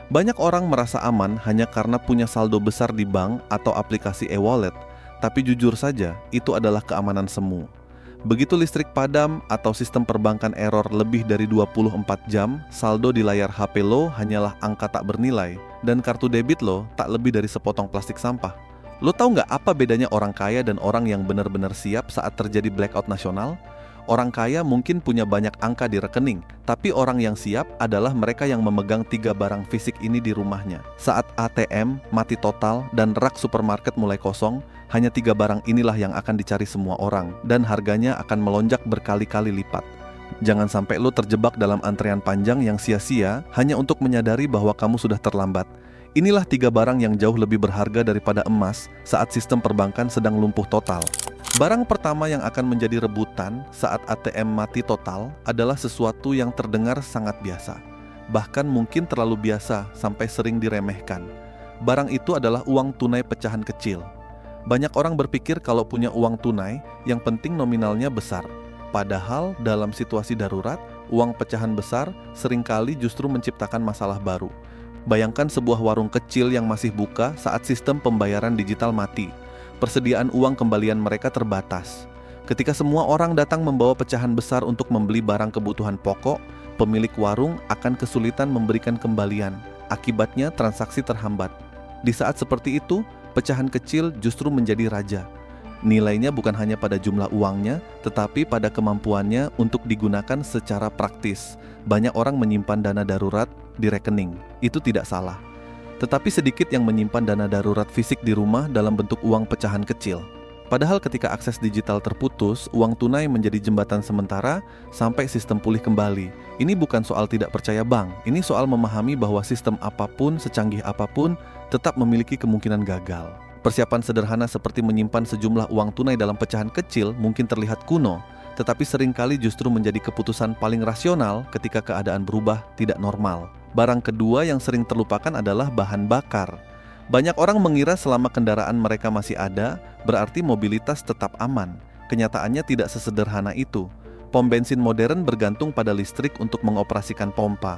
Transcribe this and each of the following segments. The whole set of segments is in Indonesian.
Banyak orang merasa aman hanya karena punya saldo besar di bank atau aplikasi e-wallet, tapi jujur saja, itu adalah keamanan semu. Begitu listrik padam atau sistem perbankan error lebih dari 24 jam, saldo di layar HP lo hanyalah angka tak bernilai, dan kartu debit lo tak lebih dari sepotong plastik sampah. Lo tahu nggak apa bedanya orang kaya dan orang yang benar-benar siap saat terjadi blackout nasional? Orang kaya mungkin punya banyak angka di rekening, tapi orang yang siap adalah mereka yang memegang 3 barang fisik ini di rumahnya. Saat ATM mati total dan rak supermarket mulai kosong, hanya 3 barang inilah yang akan dicari semua orang, dan harganya akan melonjak berkali-kali lipat. Jangan sampai lo terjebak dalam antrean panjang yang sia-sia hanya untuk menyadari bahwa kamu sudah terlambat. Inilah 3 barang yang jauh lebih berharga daripada emas saat sistem perbankan sedang lumpuh total. Barang pertama yang akan menjadi rebutan saat ATM mati total adalah sesuatu yang terdengar sangat biasa. Bahkan mungkin terlalu biasa sampai sering diremehkan. Barang itu adalah uang tunai pecahan kecil. Banyak orang berpikir kalau punya uang tunai, yang penting nominalnya besar. Padahal dalam situasi darurat, uang pecahan besar seringkali justru menciptakan masalah baru. Bayangkan sebuah warung kecil yang masih buka saat sistem pembayaran digital mati. Persediaan uang kembalian mereka terbatas. Ketika semua orang datang membawa pecahan besar untuk membeli barang kebutuhan pokok, pemilik warung akan kesulitan memberikan kembalian. Akibatnya transaksi terhambat. Di saat seperti itu, pecahan kecil justru menjadi raja. Nilainya bukan hanya pada jumlah uangnya, tetapi pada kemampuannya untuk digunakan secara praktis. Banyak orang menyimpan dana darurat di rekening. Itu tidak salah. Tetapi sedikit yang menyimpan dana darurat fisik di rumah dalam bentuk uang pecahan kecil. Padahal ketika akses digital terputus, uang tunai menjadi jembatan sementara sampai sistem pulih kembali. Ini bukan soal tidak percaya bank, ini soal memahami bahwa sistem apapun, secanggih apapun, tetap memiliki kemungkinan gagal. Persiapan sederhana seperti menyimpan sejumlah uang tunai dalam pecahan kecil mungkin terlihat kuno, tetapi seringkali justru menjadi keputusan paling rasional ketika keadaan berubah tidak normal. Barang kedua yang sering terlupakan adalah bahan bakar. Banyak orang mengira selama kendaraan mereka masih ada, berarti mobilitas tetap aman. Kenyataannya tidak sesederhana itu. Pom bensin modern bergantung pada listrik untuk mengoperasikan pompa.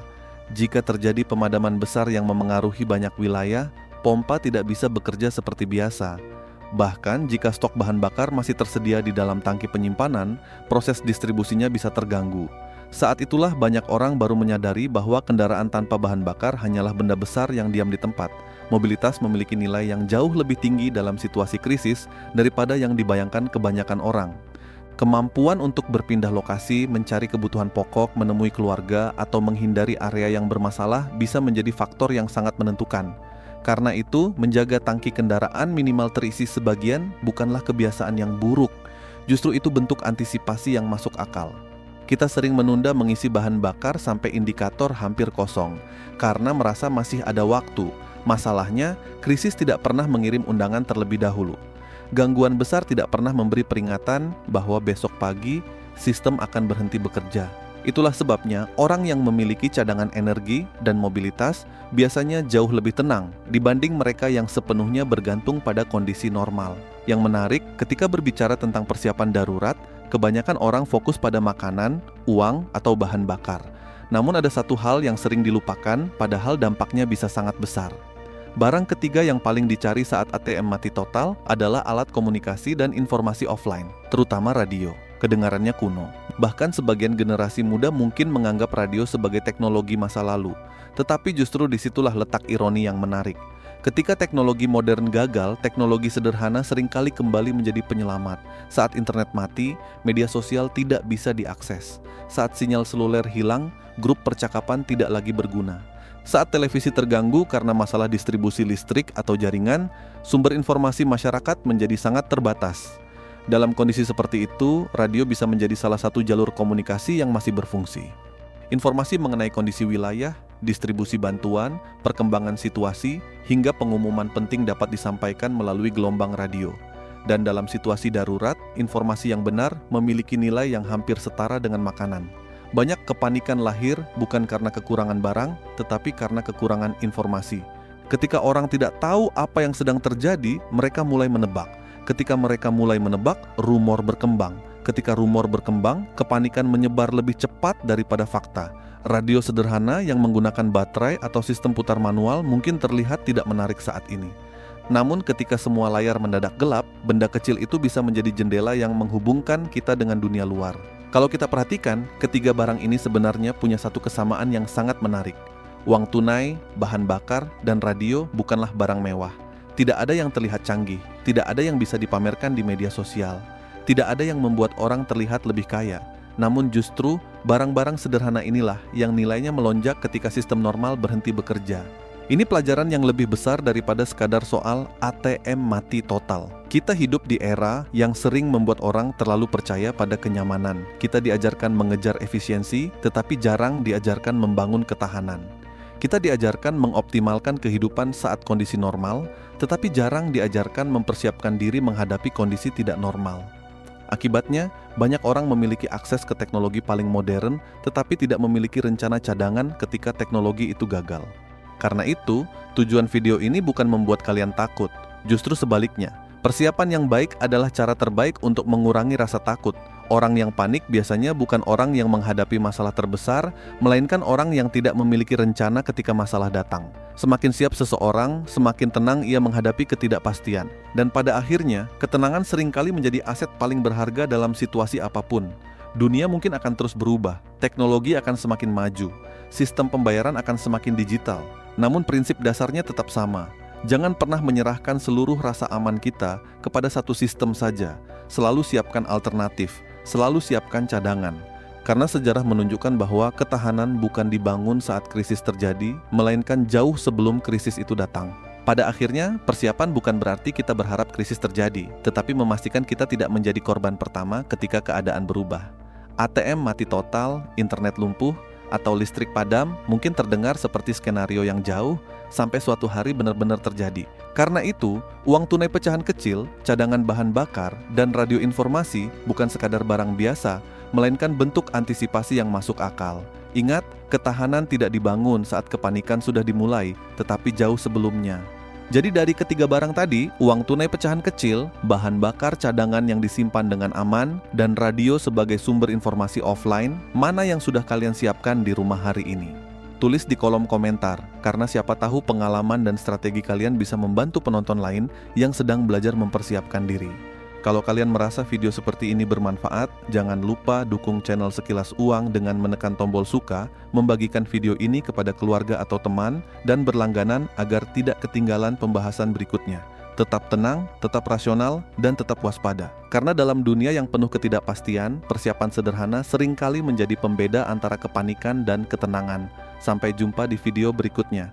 Jika terjadi pemadaman besar yang memengaruhi banyak wilayah, pompa tidak bisa bekerja seperti biasa. Bahkan jika stok bahan bakar masih tersedia di dalam tangki penyimpanan, proses distribusinya bisa terganggu. Saat itulah banyak orang baru menyadari bahwa kendaraan tanpa bahan bakar hanyalah benda besar yang diam di tempat. Mobilitas memiliki nilai yang jauh lebih tinggi dalam situasi krisis daripada yang dibayangkan kebanyakan orang. Kemampuan untuk berpindah lokasi, mencari kebutuhan pokok, menemui keluarga, atau menghindari area yang bermasalah bisa menjadi faktor yang sangat menentukan. Karena itu, menjaga tangki kendaraan minimal terisi sebagian bukanlah kebiasaan yang buruk. Justru itu bentuk antisipasi yang masuk akal. Kita sering menunda mengisi bahan bakar sampai indikator hampir kosong, karena merasa masih ada waktu. Masalahnya, krisis tidak pernah mengirim undangan terlebih dahulu. Gangguan besar tidak pernah memberi peringatan bahwa besok pagi sistem akan berhenti bekerja. Itulah sebabnya orang yang memiliki cadangan energi dan mobilitas biasanya jauh lebih tenang dibanding mereka yang sepenuhnya bergantung pada kondisi normal. Yang menarik, ketika berbicara tentang persiapan darurat, kebanyakan orang fokus pada makanan, uang, atau bahan bakar. Namun ada satu hal yang sering dilupakan, padahal dampaknya bisa sangat besar. Barang ketiga yang paling dicari saat ATM mati total adalah alat komunikasi dan informasi offline, terutama radio. Kedengarannya kuno. Bahkan sebagian generasi muda mungkin menganggap radio sebagai teknologi masa lalu. Tetapi justru disitulah letak ironi yang menarik. Ketika teknologi modern gagal, teknologi sederhana seringkali kembali menjadi penyelamat. Saat internet mati, media sosial tidak bisa diakses. Saat sinyal seluler hilang, grup percakapan tidak lagi berguna. Saat televisi terganggu karena masalah distribusi listrik atau jaringan, sumber informasi masyarakat menjadi sangat terbatas. Dalam kondisi seperti itu, radio bisa menjadi salah satu jalur komunikasi yang masih berfungsi. Informasi mengenai kondisi wilayah, distribusi bantuan, perkembangan situasi, hingga pengumuman penting dapat disampaikan melalui gelombang radio. Dan dalam situasi darurat, informasi yang benar memiliki nilai yang hampir setara dengan makanan. Banyak kepanikan lahir bukan karena kekurangan barang, tetapi karena kekurangan informasi. Ketika orang tidak tahu apa yang sedang terjadi, mereka mulai menebak. Ketika mereka mulai menebak, rumor berkembang. ketika rumor berkembang, kepanikan menyebar lebih cepat daripada fakta. Radio sederhana yang menggunakan baterai atau sistem putar manual mungkin terlihat tidak menarik saat ini. Namun ketika semua layar mendadak gelap, benda kecil itu bisa menjadi jendela yang menghubungkan kita dengan dunia luar. Kalau kita perhatikan, ketiga barang ini sebenarnya punya satu kesamaan yang sangat menarik. Uang tunai, bahan bakar, dan radio bukanlah barang mewah. Tidak ada yang terlihat canggih, tidak ada yang bisa dipamerkan di media sosial, tidak ada yang membuat orang terlihat lebih kaya. Namun justru barang-barang sederhana inilah yang nilainya melonjak ketika sistem normal berhenti bekerja. Ini pelajaran yang lebih besar daripada sekadar soal ATM mati total. Kita hidup di era yang sering membuat orang terlalu percaya pada kenyamanan. Kita diajarkan mengejar efisiensi, tetapi jarang diajarkan membangun ketahanan. Kita diajarkan mengoptimalkan kehidupan saat kondisi normal, tetapi jarang diajarkan mempersiapkan diri menghadapi kondisi tidak normal. Akibatnya, banyak orang memiliki akses ke teknologi paling modern, tetapi tidak memiliki rencana cadangan ketika teknologi itu gagal. Karena itu, tujuan video ini bukan membuat kalian takut, justru sebaliknya. Persiapan yang baik adalah cara terbaik untuk mengurangi rasa takut. Orang yang panik biasanya bukan orang yang menghadapi masalah terbesar, melainkan orang yang tidak memiliki rencana ketika masalah datang. Semakin siap seseorang, semakin tenang ia menghadapi ketidakpastian. Dan pada akhirnya, ketenangan seringkali menjadi aset paling berharga dalam situasi apapun. Dunia mungkin akan terus berubah, teknologi akan semakin maju, sistem pembayaran akan semakin digital. Namun prinsip dasarnya tetap sama. Jangan pernah menyerahkan seluruh rasa aman kita kepada satu sistem saja. Selalu siapkan alternatif, selalu siapkan cadangan. Karena sejarah menunjukkan bahwa ketahanan bukan dibangun saat krisis terjadi, melainkan jauh sebelum krisis itu datang. Pada akhirnya, persiapan bukan berarti kita berharap krisis terjadi, tetapi memastikan kita tidak menjadi korban pertama ketika keadaan berubah. ATM mati total, internet lumpuh, atau listrik padam mungkin terdengar seperti skenario yang jauh sampai suatu hari benar-benar terjadi. Karena itu, uang tunai pecahan kecil, cadangan bahan bakar, dan radio informasi bukan sekadar barang biasa, melainkan bentuk antisipasi yang masuk akal. Ingat, ketahanan tidak dibangun saat kepanikan sudah dimulai, tetapi jauh sebelumnya. Jadi dari ketiga barang tadi, uang tunai pecahan kecil, bahan bakar cadangan yang disimpan dengan aman, dan radio sebagai sumber informasi offline, mana yang sudah kalian siapkan di rumah hari ini? Tulis di kolom komentar, karena siapa tahu pengalaman dan strategi kalian bisa membantu penonton lain yang sedang belajar mempersiapkan diri. Kalau kalian merasa video seperti ini bermanfaat, jangan lupa dukung channel Sekilas Uang dengan menekan tombol suka, membagikan video ini kepada keluarga atau teman, dan berlangganan agar tidak ketinggalan pembahasan berikutnya. Tetap tenang, tetap rasional, dan tetap waspada. Karena dalam dunia yang penuh ketidakpastian, persiapan sederhana seringkali menjadi pembeda antara kepanikan dan ketenangan. Sampai jumpa di video berikutnya.